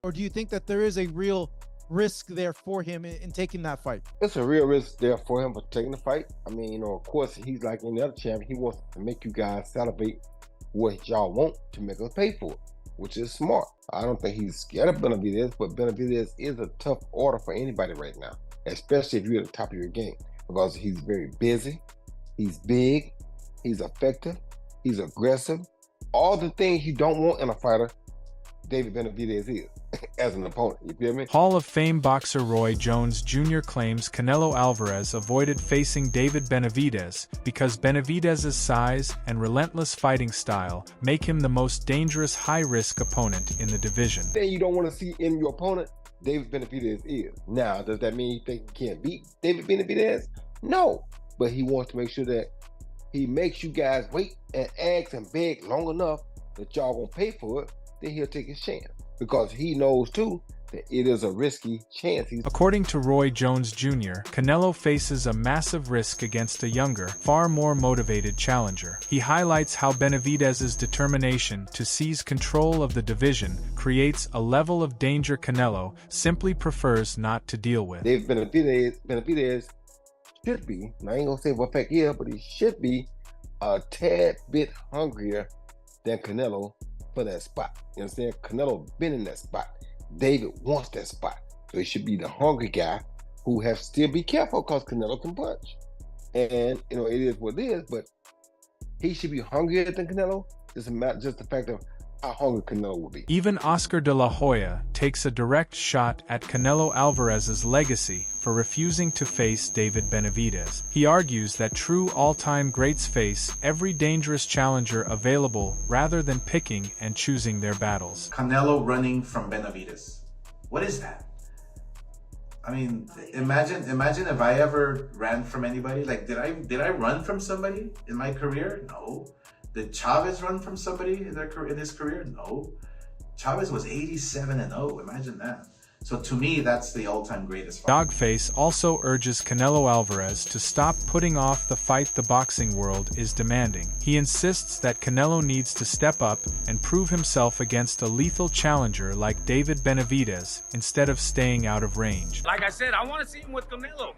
Or do you think that there is a real risk there for him in taking that fight? It's a real risk there for him for taking the fight. I mean, of course, he's like any other champion. He wants to make you guys salivate what y'all want to make us pay for it, which is smart. I don't think he's scared of Benavidez, but Benavidez is a tough order for anybody right now, especially if you're at the top of your game, because he's very busy, he's big, he's effective, he's aggressive. All the things you don't want in a fighter, David Benavidez is as an opponent. You feel me? Hall of Fame boxer Roy Jones Jr. claims Canelo Alvarez avoided facing David Benavidez because Benavidez's size and relentless fighting style make him the most dangerous high-risk opponent in the division. The thing you don't want to see in your opponent, David Benavidez is. Now, does that mean you think he can't beat David Benavidez? No, but he wants to make sure that he makes you guys wait and ask and beg long enough that y'all gonna pay for it, then he'll take his chance. Because he knows too that it is a risky chance. According to Roy Jones Jr., Canelo faces a massive risk against a younger, far more motivated challenger. He highlights how Benavidez's determination to seize control of the division creates a level of danger Canelo simply prefers not to deal with. David Benavidez should be, and I ain't gonna say what fact here, but he should be a tad bit hungrier than Canelo for that spot. You understand? Canelo been in that spot. David wants that spot. So he should be the hungry guy who has to still be careful because Canelo can punch. And it is what it is, but he should be hungrier than Canelo. It's just the fact of how hungry Canelo will be. Even Oscar de la Hoya takes a direct shot at Canelo Alvarez's legacy for refusing to face David Benavidez. He argues that true all-time greats face every dangerous challenger available rather than picking and choosing their battles. Canelo running from Benavidez. What is that? I mean, imagine if I ever ran from anybody. Like, did I run from somebody in my career? No. Did Chavez run from somebody in his career? No. Chavez was 87-0. Imagine that. So to me, that's the all-time greatest fight. Dogface also urges Canelo Alvarez to stop putting off the fight the boxing world is demanding. He insists that Canelo needs to step up and prove himself against a lethal challenger like David Benavidez instead of staying out of range. Like I said, I want to see him with Canelo.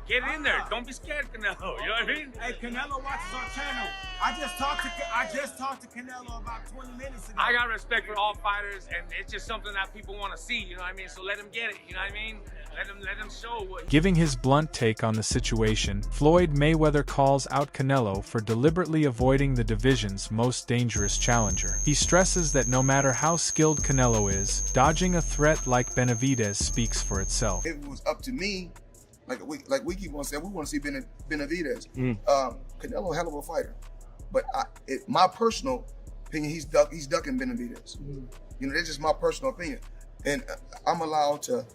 Get in there. Don't be scared, Canelo. You know what I mean? Hey, Canelo watches our channel. I just talked to Canelo about 20 minutes ago. I got respect for all fighters, and it's just something that people want to see. You know what I mean? So let him get it. You know what I mean? Let him show what. Giving his blunt take on the situation, Floyd Mayweather calls out Canelo for deliberately avoiding the division's most dangerous challenger. He stresses that no matter how skilled Canelo is, dodging a threat like Benavidez speaks for itself. If it was up to me, like we keep on saying, we want to see Benavidez. Canelo, hell of a fighter, but my personal opinion, he's ducking Benavidez. That's just my personal opinion, and I'm allowed to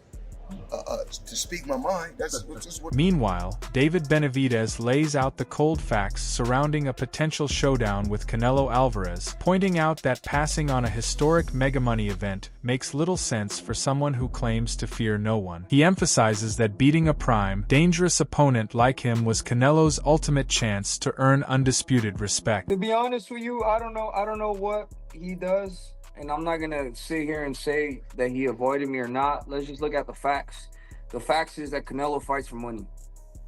speak my mind. That's what. Meanwhile, David Benavidez lays out the cold facts surrounding a potential showdown with Canelo Alvarez, pointing out that passing on a historic mega money event makes little sense for someone who claims to fear no one. He emphasizes that beating a prime, dangerous opponent like him was Canelo's ultimate chance to earn undisputed respect. To be honest with you, I don't know what he does. And I'm not going to sit here and say that he avoided me or not. Let's just look at the facts. The facts is that Canelo fights for money.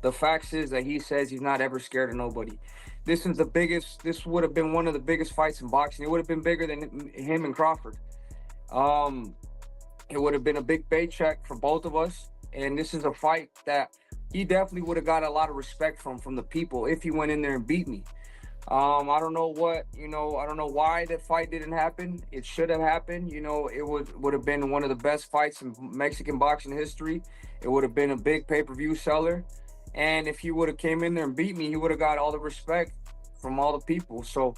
The facts is that he says he's not ever scared of nobody. This would have been one of the biggest fights in boxing. It would have been bigger than him and Crawford. It would have been a big paycheck for both of us. And this is a fight that he definitely would have got a lot of respect from the people if he went in there and beat me. I don't know I don't know why that fight didn't happen. It should have happened. It would have been one of the best fights in Mexican boxing history. It would have been a big pay-per-view seller. And if he would have came in there and beat me, he would have got all the respect from all the people. So,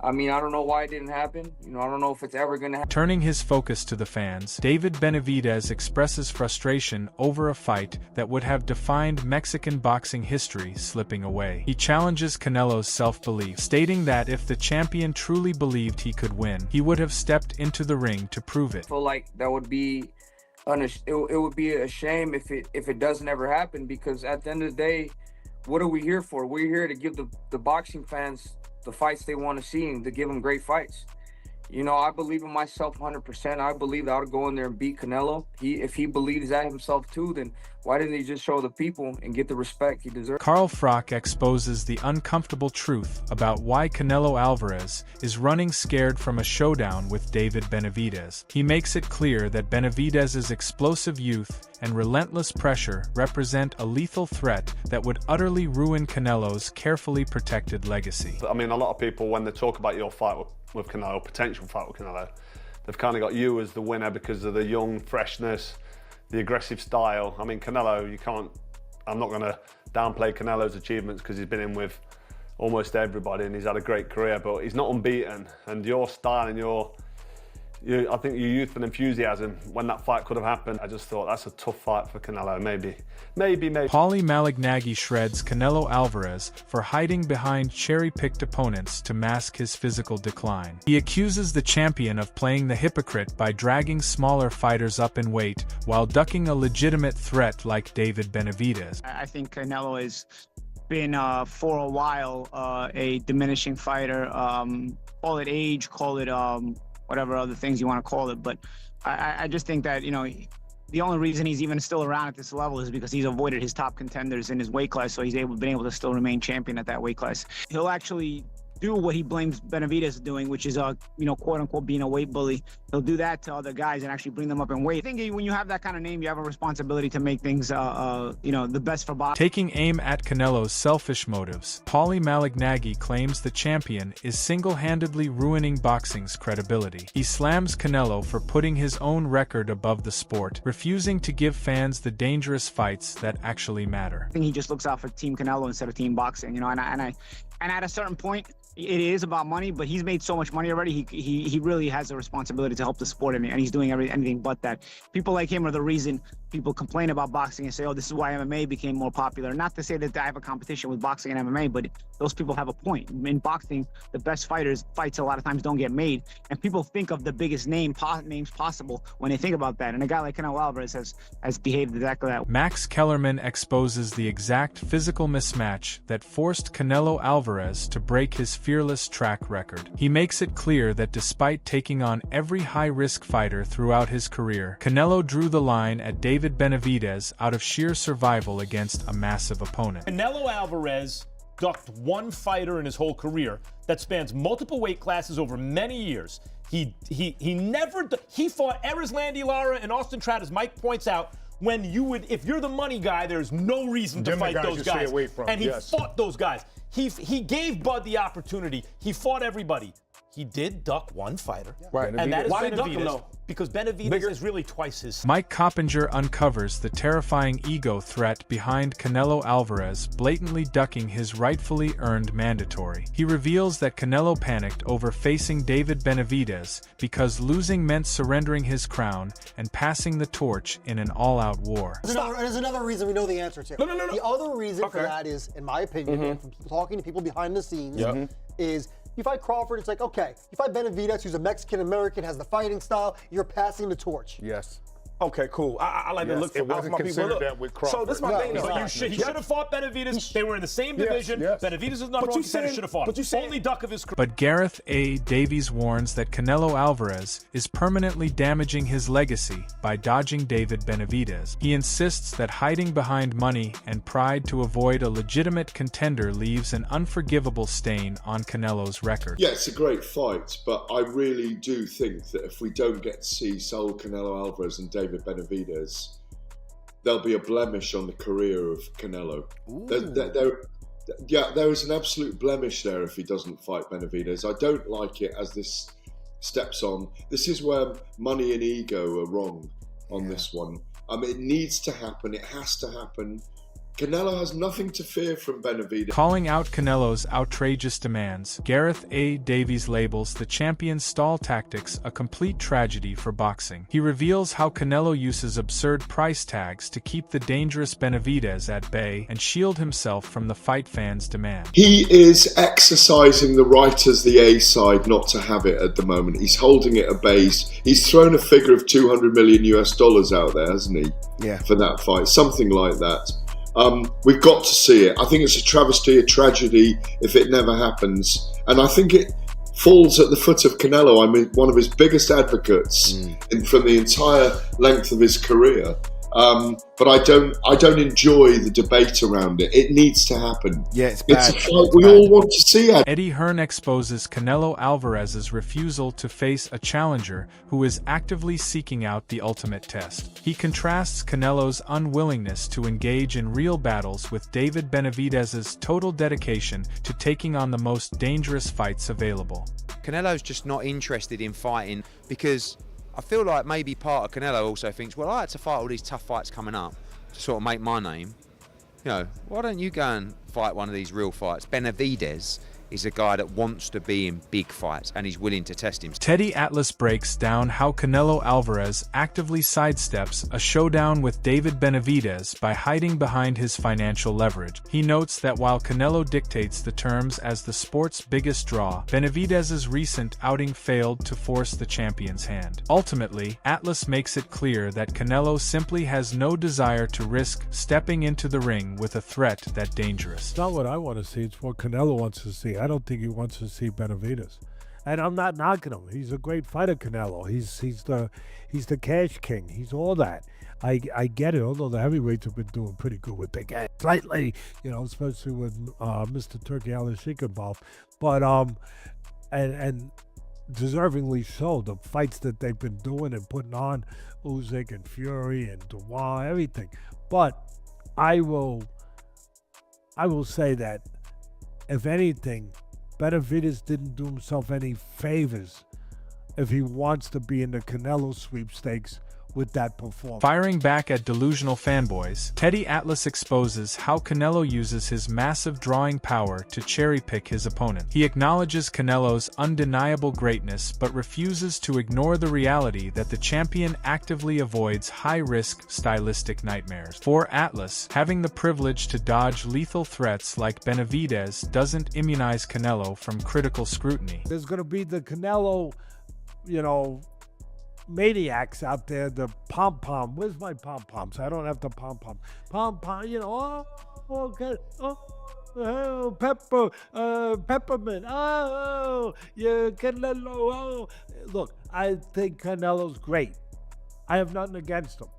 I mean, I don't know why it didn't happen. I don't know if it's ever going to happen. Turning his focus to the fans, David Benavidez expresses frustration over a fight that would have defined Mexican boxing history slipping away. He challenges Canelo's self-belief, stating that if the champion truly believed he could win, he would have stepped into the ring to prove it. I feel like that would be it would be a shame if it doesn't ever happen, because at the end of the day, what are we here for? We're here to give the boxing fans the fights they want to see and to give them great fights. You know, I believe in myself 100%. I believe that I would go in there and beat Canelo. If he believes that himself too, then why didn't he just show the people and get the respect he deserves? Carl Froch exposes the uncomfortable truth about why Canelo Alvarez is running scared from a showdown with David Benavidez. He makes it clear that Benavidez's explosive youth and relentless pressure represent a lethal threat that would utterly ruin Canelo's carefully protected legacy. I mean, a lot of people, when they talk about your fight with Canelo, potential fight with Canelo, they've kind of got you as the winner because of the young freshness, the aggressive style. I mean, Canelo, I'm not going to downplay Canelo's achievements because he's been in with almost everybody and he's had a great career, but he's not unbeaten. And your style and I think your youth and enthusiasm, when that fight could have happened, I just thought that's a tough fight for Canelo, maybe. Paulie Malignaggi shreds Canelo Alvarez for hiding behind cherry-picked opponents to mask his physical decline. He accuses the champion of playing the hypocrite by dragging smaller fighters up in weight while ducking a legitimate threat like David Benavidez. I think Canelo has been, for a while, a diminishing fighter. Call it age, call it whatever other things you want to call it. But I just think that, you know, the only reason he's even still around at this level is because he's avoided his top contenders in his weight class, so he's been able to still remain champion at that weight class. He'll actually do what he blames Benavidez doing, which is, you know, quote unquote, being a weight bully. He'll do that to other guys and actually bring them up in weight. I think when you have that kind of name, you have a responsibility to make things, you know, the best for boxing. Taking aim at Canelo's selfish motives, Paulie Malignaggi claims the champion is single-handedly ruining boxing's credibility. He slams Canelo for putting his own record above the sport, refusing to give fans the dangerous fights that actually matter. I think he just looks out for Team Canelo instead of Team Boxing, you know, and at a certain point, it is about money, but he's made so much money already. He really has a responsibility to help the sport, and he's doing anything but that. People like him are the reason people complain about boxing and say, oh, this is why MMA became more popular. Not to say that I have a competition with boxing and MMA, but those people have a point. In boxing, the best fights a lot of times don't get made, and people think of the biggest names possible when they think about that. And a guy like Canelo Alvarez has behaved exactly that way. Max Kellerman exposes the exact physical mismatch that forced Canelo Alvarez to break his fearless track record. He makes it clear that despite taking on every high-risk fighter throughout his career, Canelo drew the line at David Benavidez out of sheer survival against a massive opponent. Canelo Alvarez ducked one fighter in his whole career that spans multiple weight classes over many years. He fought Erislandy Lara and Austin Trout, as Mike points out, when if you're the money guy, there's no reason to fight those guys. And he fought those guys. He gave Bud the opportunity. He fought everybody. He did duck one fighter. Right. And that is Benavidez. Because Benavidez is really twice his size. Mike Coppinger uncovers the terrifying ego threat behind Canelo Alvarez blatantly ducking his rightfully earned mandatory. He reveals that Canelo panicked over facing David Benavidez because losing meant surrendering his crown and passing the torch in an all-out war. There's another reason we know the answer to. No. The other reason for that is, in my opinion, and from talking to people behind the scenes, is you fight Crawford, it's like, okay. You fight Benavidez, who's a Mexican-American, has the fighting style, you're passing the torch. Yes. Okay, cool. I like to look for my people. That with Crawford. So this is my thing. He should have fought Benavidez. They were in the same division. Benavidez is not wrong. He should have fought. Only duck of his career. But Gareth A. Davies warns that Canelo Alvarez is permanently damaging his legacy by dodging David Benavidez. He insists that hiding behind money and pride to avoid a legitimate contender leaves an unforgivable stain on Canelo's record. Yeah, it's a great fight, but I really do think that if we don't get to see Saul Canelo Alvarez and David Benavidez, there'll be a blemish on the career of Canelo. There is an absolute blemish there if he doesn't fight Benavidez. I don't like it as this steps on. This is where money and ego are wrong on this one. I mean, it needs to happen. It has to happen. Canelo has nothing to fear from Benavidez. Calling out Canelo's outrageous demands, Gareth A. Davies labels the champion's stall tactics a complete tragedy for boxing. He reveals how Canelo uses absurd price tags to keep the dangerous Benavidez at bay and shield himself from the fight fans' demand. He is exercising the right as the A side not to have it at the moment. He's holding it at bay. He's thrown a figure of $200 million out there, hasn't he? Yeah. For that fight, something like that. We've got to see it. I think it's a travesty, a tragedy if it never happens. And I think falls at the foot of Canelo. I'm one of his biggest advocates from the entire length of his career. But I don't enjoy the debate around it. It needs to happen. Yeah, it's bad. It's a fight we all want to see. Eddie Hearn exposes Canelo Alvarez's refusal to face a challenger who is actively seeking out the ultimate test. He contrasts Canelo's unwillingness to engage in real battles with David Benavidez's total dedication to taking on the most dangerous fights available. Canelo's just not interested in fighting because I feel like maybe part of Canelo also thinks, well, I had to fight all these tough fights coming up to sort of make my name. You know, why don't you go and fight one of these real fights? Benavidez is a guy that wants to be in big fights and he's willing to test himself. Teddy Atlas breaks down how Canelo Alvarez actively sidesteps a showdown with David Benavidez by hiding behind his financial leverage. He notes that while Canelo dictates the terms as the sport's biggest draw, Benavidez's recent outing failed to force the champion's hand. Ultimately, Atlas makes it clear that Canelo simply has no desire to risk stepping into the ring with a threat that dangerous. It's not what I want to see, it's what Canelo wants to see. I don't think he wants to see Benavidez. And I'm not knocking him. He's a great fighter, Canelo. He's the cash king. He's all that. I get it, although the heavyweights have been doing pretty good with Big Ed. Slightly, you know, especially with Mr. Turkey Al-Sheikh involved. But and deservingly so, the fights that they've been doing and putting on, Usyk and Fury and Dubois, everything. But I will say that if anything, Benavidez didn't do himself any favors if he wants to be in the Canelo sweepstakes with that performance. Firing back at delusional fanboys, Teddy Atlas exposes how Canelo uses his massive drawing power to cherry-pick his opponent. He acknowledges Canelo's undeniable greatness but refuses to ignore the reality that the champion actively avoids high-risk stylistic nightmares. For Atlas, having the privilege to dodge lethal threats like Benavidez doesn't immunize Canelo from critical scrutiny. There's going to be the Canelo, you know, maniacs out there, the pom-pom. Where's my pom-poms? I don't have the pom-pom. Pom-pom, you know, okay, peppermint, yeah, Canelo, Look, I think Canelo's great. I have nothing against him.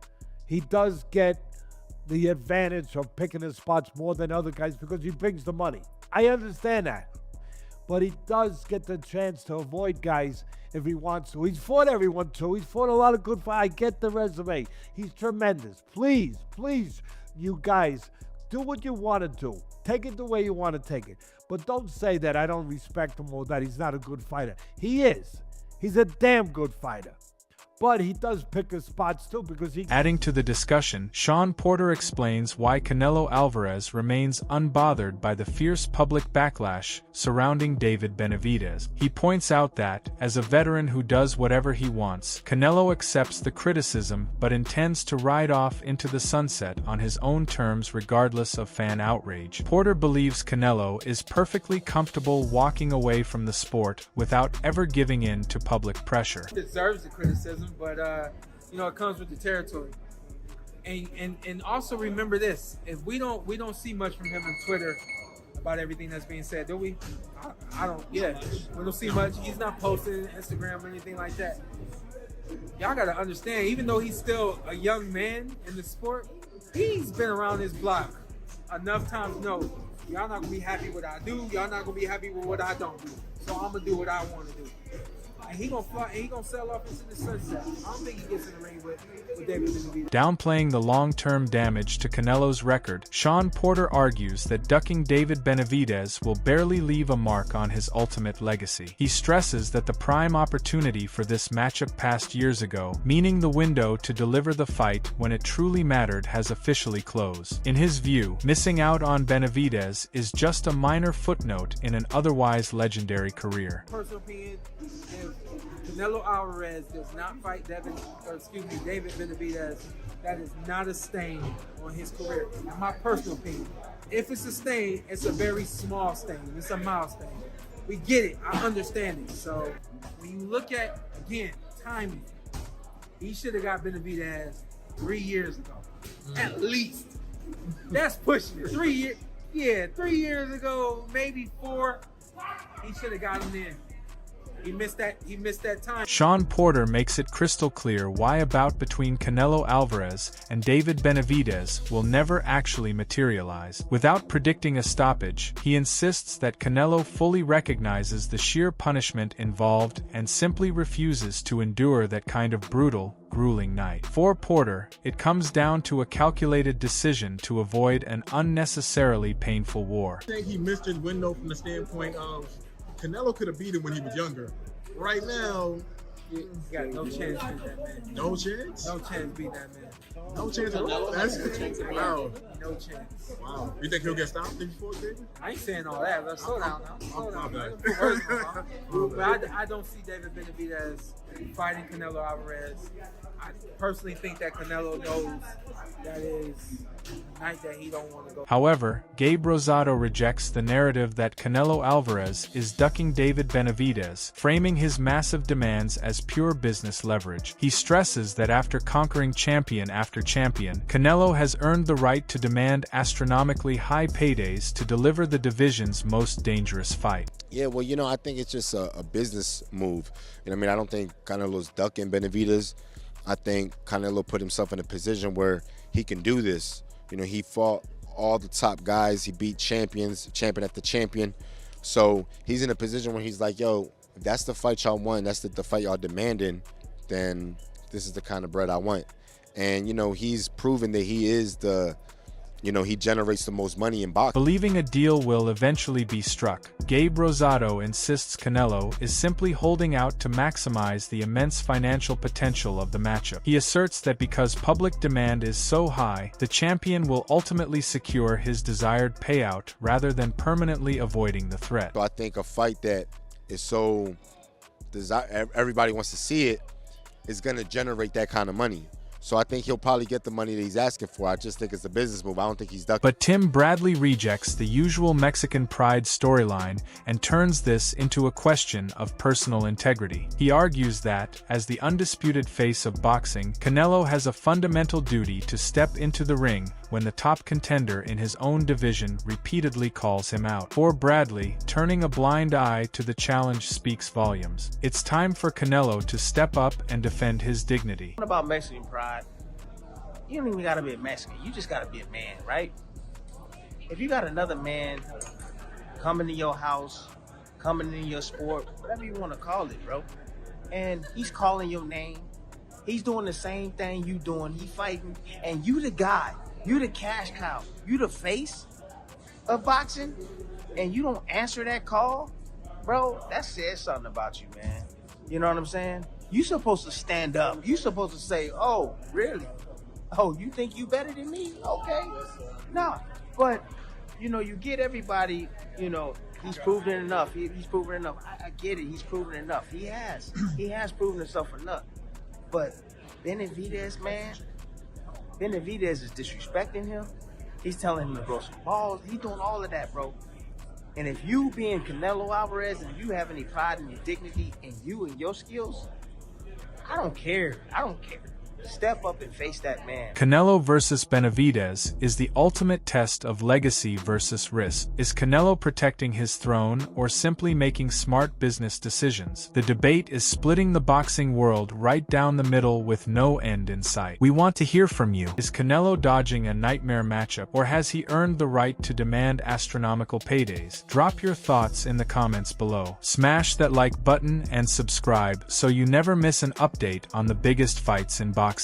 He does get the advantage of picking his spots more than other guys because he brings the money. I understand that. But he does get the chance to avoid guys if he wants to. He's fought everyone too. He's fought a lot of good fights. I get the resume. He's tremendous. Please, you guys, do what you want to do. Take it the way you want to take it. But don't say that I don't respect him or that he's not a good fighter. He is. He's a damn good fighter. But he does pick his spots too because he... Adding to the discussion, Shawn Porter explains why Canelo Alvarez remains unbothered by the fierce public backlash surrounding David Benavidez. He points out that, as a veteran who does whatever he wants, Canelo accepts the criticism but intends to ride off into the sunset on his own terms regardless of fan outrage. Porter believes Canelo is perfectly comfortable walking away from the sport without ever giving in to public pressure. He deserves the criticism. But you know, it comes with the territory. And also remember this: if we don't see much from him on Twitter about everything that's being said, do we? I don't. Yeah, we don't see much. He's not posting Instagram or anything like that. Y'all gotta understand, even though he's still a young man in the sport, he's been around this block enough times to know y'all not gonna be happy with what I do. Y'all not gonna be happy with what I don't do. So I'm gonna do what I want to do. And he gonna fly, and he gonna sail off into the sunset. I don't think he gets in the ring with David Benavidez. Downplaying the long-term damage to Canelo's record, Shawn Porter argues that ducking David Benavidez will barely leave a mark on his ultimate legacy. He stresses that the prime opportunity for this matchup passed years ago, meaning the window to deliver the fight when it truly mattered has officially closed. In his view, missing out on Benavidez is just a minor footnote in an otherwise legendary career. Personal opinion, if Canelo Alvarez does not fight David Benavidez, that is not a stain on his career. In my personal opinion, if it's a stain, it's a very small stain. It's a milestone. We get it. I understand it. So when you look at, again, timing, he should have got Benavidez 3 years ago, at least. That's pushing it. 3 years. Yeah, 3 years ago, maybe 4. He should have got him then. He missed that time. Shawn Porter makes it crystal clear why a bout between Canelo Alvarez and David Benavidez will never actually materialize. Without predicting a stoppage, he insists that Canelo fully recognizes the sheer punishment involved and simply refuses to endure that kind of brutal, grueling night. For Porter, it comes down to a calculated decision to avoid an unnecessarily painful war. I think he missed his window from the standpoint of Canelo could have beat him when he was younger. Right now, you got no chance to beat that man. No chance? No chance to beat that man. No chance at all? That's wow. No chance. Wow. You think he'll get stopped before David? I ain't saying all that. Let's slow down now. Slow down. But I don't see David Benavidez fighting Canelo Alvarez. I personally think that Canelo knows that is a night that he don't want to go. However, Gabe Rosado rejects the narrative that Canelo Alvarez is ducking David Benavidez, framing his massive demands as pure business leverage. He stresses that after conquering champion after champion, Canelo has earned the right to demand astronomically high paydays to deliver the division's most dangerous fight. Yeah, well, I think it's just a business move. I don't think Canelo's ducking Benavidez. I think Canelo put himself in a position where he can do this. He fought all the top guys. He beat champions, champion after champion. So he's in a position where he's like, yo, if that's the fight y'all want, that's the fight y'all demanding, then this is the kind of bread I want. And, he's proven that he is he generates the most money in boxing. Believing a deal will eventually be struck, Gabe Rosado insists Canelo is simply holding out to maximize the immense financial potential of the matchup. He asserts that because public demand is so high, the champion will ultimately secure his desired payout rather than permanently avoiding the threat. So I think a fight that is so everybody wants to see it is going to generate that kind of money. So I think he'll probably get the money that he's asking for. I just think it's a business move. I don't think he's ducking. But Tim Bradley rejects the usual Mexican pride storyline and turns this into a question of personal integrity. He argues that, as the undisputed face of boxing, Canelo has a fundamental duty to step into the ring when the top contender in his own division repeatedly calls him out. For Bradley, turning a blind eye to the challenge speaks volumes. It's time for Canelo to step up and defend his dignity. What about Mexican pride? You don't even gotta be a Mexican, you just gotta be a man, right? If you got another man coming to your house, coming in your sport, whatever you wanna call it, bro, and he's calling your name, he's doing the same thing you doing, he fighting, and you the guy, you the cash cow, you the face of boxing, and you don't answer that call, bro, that says something about you, man. You know what I'm saying? You supposed to stand up. You supposed to say, oh, really? Oh, you think you better than me? Okay. No, but, you get everybody, he's proven enough. He's proven enough. I get it. He's proven enough. He has. He has proven himself enough. But Benavidez, man, Benavidez is disrespecting him. He's telling him to grow some balls. He's doing all of that, bro. And if you being Canelo Alvarez and you have any pride in your dignity and you and your skills, I don't care. I don't care. Step up and face that man. Canelo versus Benavidez is the ultimate test of legacy versus risk. Is Canelo protecting his throne or simply making smart business decisions? The debate is splitting the boxing world right down the middle with no end in sight. We want to hear from you. Is Canelo dodging a nightmare matchup, or has he earned the right to demand astronomical paydays? Drop your thoughts in the comments below. Smash that like button and subscribe so you never miss an update on the biggest fights in boxing.